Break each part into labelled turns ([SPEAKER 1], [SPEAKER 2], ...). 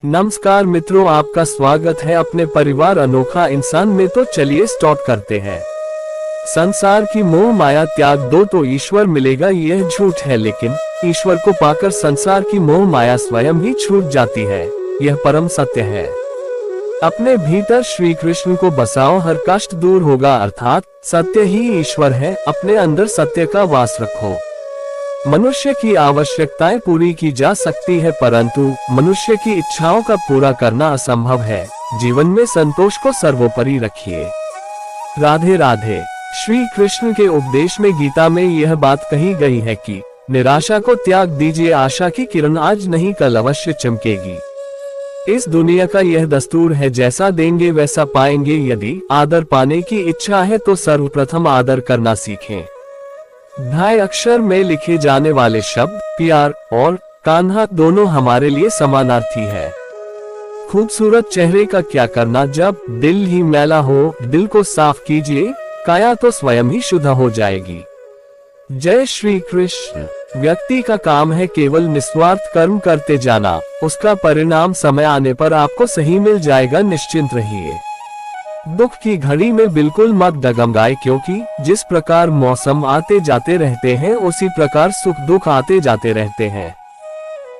[SPEAKER 1] नमस्कार मित्रों, आपका स्वागत है अपने परिवार अनोखा इंसान में। तो चलिए स्टार्ट करते हैं। संसार की मोह माया त्याग दो तो ईश्वर मिलेगा, यह झूठ है, लेकिन ईश्वर को पाकर संसार की मोह माया स्वयं ही छूट जाती है, यह परम सत्य है। अपने भीतर श्री कृष्ण को बसाओ, हर कष्ट दूर होगा, अर्थात सत्य ही ईश्वर है। अपने अंदर सत्य का वास रखो। मनुष्य की आवश्यकताएं पूरी की जा सकती है, परंतु मनुष्य की इच्छाओं का पूरा करना असंभव है। जीवन में संतोष को सर्वोपरि रखिए। राधे राधे। श्री कृष्ण के उपदेश में गीता में यह बात कही गई है कि निराशा को त्याग दीजिए, आशा की किरण आज नहीं कल अवश्य चमकेगी। इस दुनिया का यह दस्तूर है, जैसा देंगे वैसा पाएंगे। यदि आदर पाने की इच्छा है तो सर्वप्रथम आदर करना सीखें। 2 अक्षर में लिखे जाने वाले शब्द प्यार और कान्हा दोनों हमारे लिए समानार्थी है। खूबसूरत चेहरे का क्या करना जब दिल ही मैला हो। दिल को साफ कीजिए, काया तो स्वयं ही शुद्ध हो जाएगी। जय श्री कृष्ण। व्यक्ति का काम है केवल निस्वार्थ कर्म करते जाना, उसका परिणाम समय आने पर आपको सही मिल जाएगा, निश्चिंत रहिए। दुख की घड़ी में बिल्कुल मत डगमगाए, क्योंकि जिस प्रकार मौसम आते जाते रहते हैं उसी प्रकार सुख दुख आते जाते रहते हैं।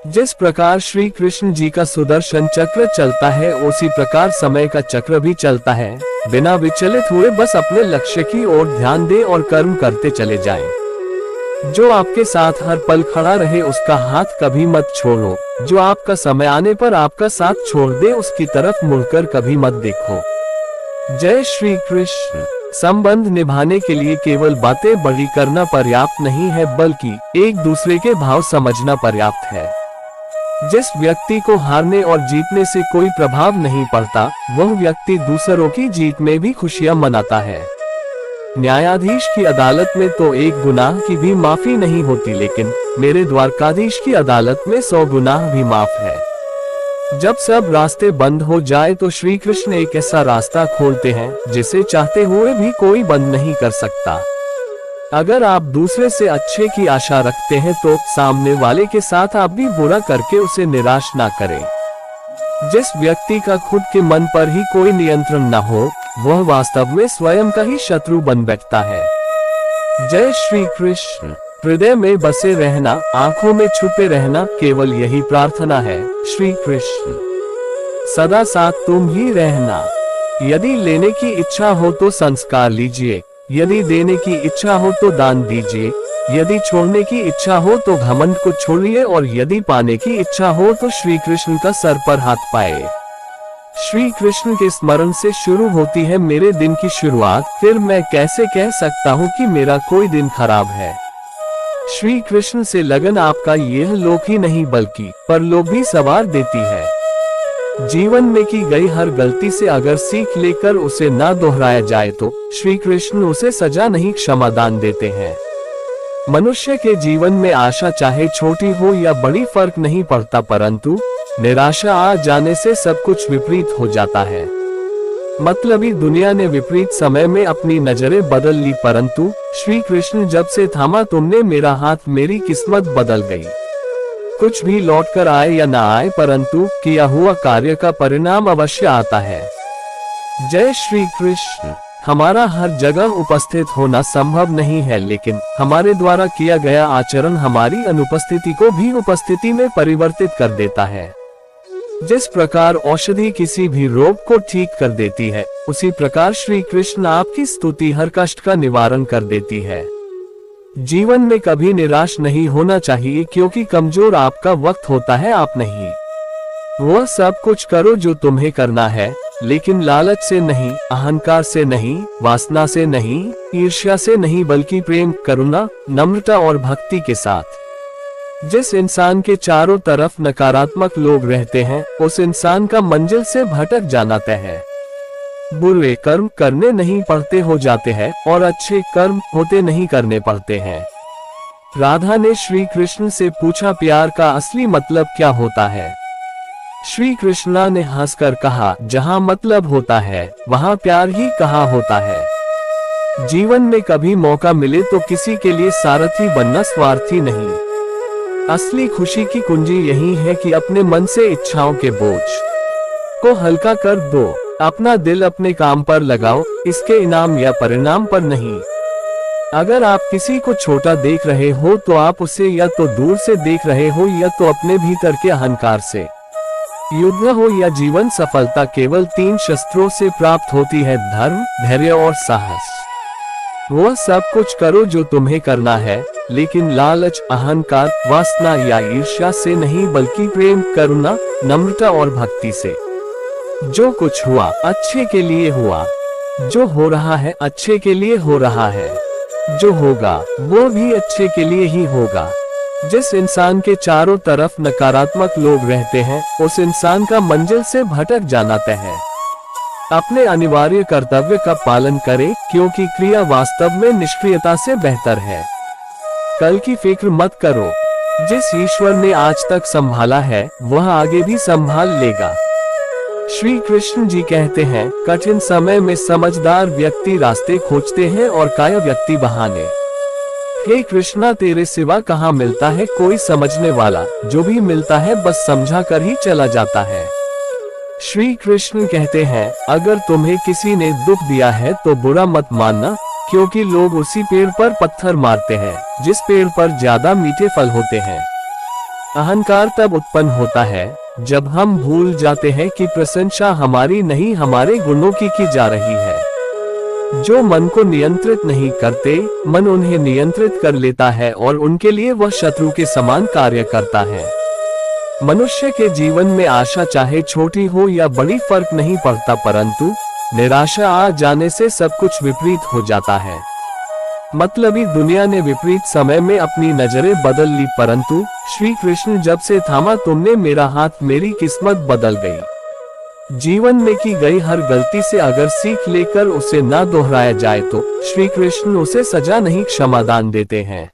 [SPEAKER 1] जिस प्रकार श्री कृष्ण जी का सुदर्शन चक्र चलता है उसी प्रकार समय का चक्र भी चलता है। बिना विचलित हुए बस अपने लक्ष्य की ओर ध्यान दें और कर्म करते चले जाएं। जो आपके साथ हर पल खड़ा रहे उसका हाथ कभी मत छोड़ो। जो आपका समय आने पर आपका साथ छोड़ दे उसकी तरफ मुड़कर कभी मत देखो। जय श्री कृष्ण। संबंध निभाने के लिए केवल बातें बड़ी करना पर्याप्त नहीं है, बल्कि एक दूसरे के भाव समझना पर्याप्त है। जिस व्यक्ति को हारने और जीतने से कोई प्रभाव नहीं पड़ता, वह व्यक्ति दूसरों की जीत में भी खुशियां मनाता है। न्यायाधीश की अदालत में तो एक गुनाह की भी माफी नहीं होती, लेकिन मेरे द्वारकाधीश की अदालत में 100 गुनाह भी माफ है। जब सब रास्ते बंद हो जाए तो श्री कृष्ण एक ऐसा रास्ता खोलते हैं जिसे चाहते हुए भी कोई बंद नहीं कर सकता। अगर आप दूसरे से अच्छे की आशा रखते हैं तो सामने वाले के साथ आप भी बुरा करके उसे निराश ना करें। जिस व्यक्ति का खुद के मन पर ही कोई नियंत्रण न हो, वह वास्तव में स्वयं का ही शत्रु बन बैठता है। जय श्री कृष्ण। हृदय में बसे रहना, आंखों में छुपे रहना, केवल यही प्रार्थना है। श्री कृष्ण। सदा साथ तुम ही रहना। यदि लेने की इच्छा हो तो संस्कार लीजिए, यदि देने की इच्छा हो तो दान दीजिए, यदि छोड़ने की इच्छा हो तो घमंड को छोड़िए, और यदि पाने की इच्छा हो तो श्री कृष्ण का सर पर हाथ पाए। श्री कृष्ण के स्मरण से शुरू होती है मेरे दिन की शुरुआत, फिर मैं कैसे कह सकता हूँ कि मेरा कोई दिन खराब है। श्री कृष्ण से लगन आपका यह लोक ही नहीं बल्कि परलोक भी सवार देती है। जीवन में की गई हर गलती से अगर सीख लेकर उसे ना दोहराया जाए तो श्री कृष्ण उसे सजा नहीं क्षमादान देते हैं। मनुष्य के जीवन में आशा चाहे छोटी हो या बड़ी फर्क नहीं पड़ता, परंतु निराशा आ जाने से सब कुछ विपरीत हो जाता है। मतलबी दुनिया ने विपरीत समय में अपनी नजरें बदल ली, परंतु श्री कृष्ण जब से थामा तुमने मेरा हाथ, मेरी किस्मत बदल गई। कुछ भी लौट कर आए या ना आए, परंतु किया हुआ कार्य का परिणाम अवश्य आता है। जय श्री कृष्ण। हमारा हर जगह उपस्थित होना संभव नहीं है, लेकिन हमारे द्वारा किया गया आचरण हमारी अनुपस्थिति को भी उपस्थिति में परिवर्तित कर देता है। जिस प्रकार औषधि किसी भी रोग को ठीक कर देती है, उसी प्रकार श्री कृष्ण आपकी स्तुति हर कष्ट का निवारण कर देती है। जीवन में कभी निराश नहीं होना चाहिए, क्योंकि कमजोर आपका वक्त होता है, आप नहीं। वह सब कुछ करो जो तुम्हें करना है, लेकिन लालच से नहीं, अहंकार से नहीं, वासना से नहीं, ईर्ष्या से नहीं, बल्कि प्रेम, करुणा, नम्रता और भक्ति के साथ। जिस इंसान के चारों तरफ नकारात्मक लोग रहते हैं, उस इंसान का मंजिल से भटक जाना तय है। बुरे कर्म करने नहीं पड़ते हो जाते हैं, और अच्छे कर्म होते नहीं करने पड़ते हैं। राधा ने श्री कृष्ण से पूछा, प्यार का असली मतलब क्या होता है? श्री कृष्णा ने हंसकर कहा, जहाँ मतलब होता है वहाँ प्यार ही कहाँ होता है। जीवन में कभी मौका मिले तो किसी के लिए सारथी बनना, स्वार्थी नहीं। असली खुशी की कुंजी यही है कि अपने मन से इच्छाओं के बोझ को हल्का कर दो। अपना दिल अपने काम पर लगाओ, इसके इनाम या परिणाम पर नहीं। अगर आप किसी को छोटा देख रहे हो तो आप उसे या तो दूर से देख रहे हो या तो अपने भीतर के अहंकार से। युद्ध हो या जीवन सफलता केवल 3 शस्त्रों से प्राप्त होती है, धर्म, धैर्य और साहस। वह सब कुछ करो जो तुम्हें करना है, लेकिन लालच, अहंकार, वासना या ईर्ष्या से नहीं, बल्कि प्रेम, करुणा, नम्रता और भक्ति से। जो कुछ हुआ अच्छे के लिए हुआ, जो हो रहा है अच्छे के लिए हो रहा है, जो होगा वो भी अच्छे के लिए ही होगा। जिस इंसान के चारों तरफ नकारात्मक लोग रहते हैं, उस इंसान का मंजिल से भटक जाना तय है। अपने अनिवार्य कर्तव्य का पालन करें, क्योंकि क्रिया वास्तव में निष्क्रियता से बेहतर है। कल की फिक्र मत करो, जिस ईश्वर ने आज तक संभाला है वह आगे भी संभाल लेगा। श्री कृष्ण जी कहते हैं, कठिन समय में समझदार व्यक्ति रास्ते खोजते हैं और काया व्यक्ति बहाने। हे कृष्णा, तेरे सिवा कहाँ मिलता है कोई समझने वाला, जो भी मिलता है बस समझा कर ही चला जाता है। श्री कृष्ण कहते हैं, अगर तुम्हें किसी ने दुख दिया है तो बुरा मत मानना, क्योंकि लोग उसी पेड़ पर पत्थर मारते हैं जिस पेड़ पर ज्यादा मीठे फल होते हैं। अहंकार तब उत्पन्न होता है जब हम भूल जाते हैं कि प्रशंसा हमारी नहीं, हमारे गुणों की जा रही है। जो मन को नियंत्रित नहीं करते, मन उन्हें नियंत्रित कर लेता है और उनके लिए वह शत्रु के समान कार्य करता है। मनुष्य के जीवन में आशा चाहे छोटी हो या बड़ी फर्क नहीं पड़ता, परंतु निराशा आ जाने से सब कुछ विपरीत हो जाता है। मतलबी दुनिया ने विपरीत समय में अपनी नजरें बदल ली, परंतु श्री कृष्ण जब से थामा तुमने मेरा हाथ, मेरी किस्मत बदल गई। जीवन में की गई हर गलती से अगर सीख लेकर उसे ना दोहराया जाए तो श्री कृष्ण उसे सजा नहीं, क्षमादान देते हैं।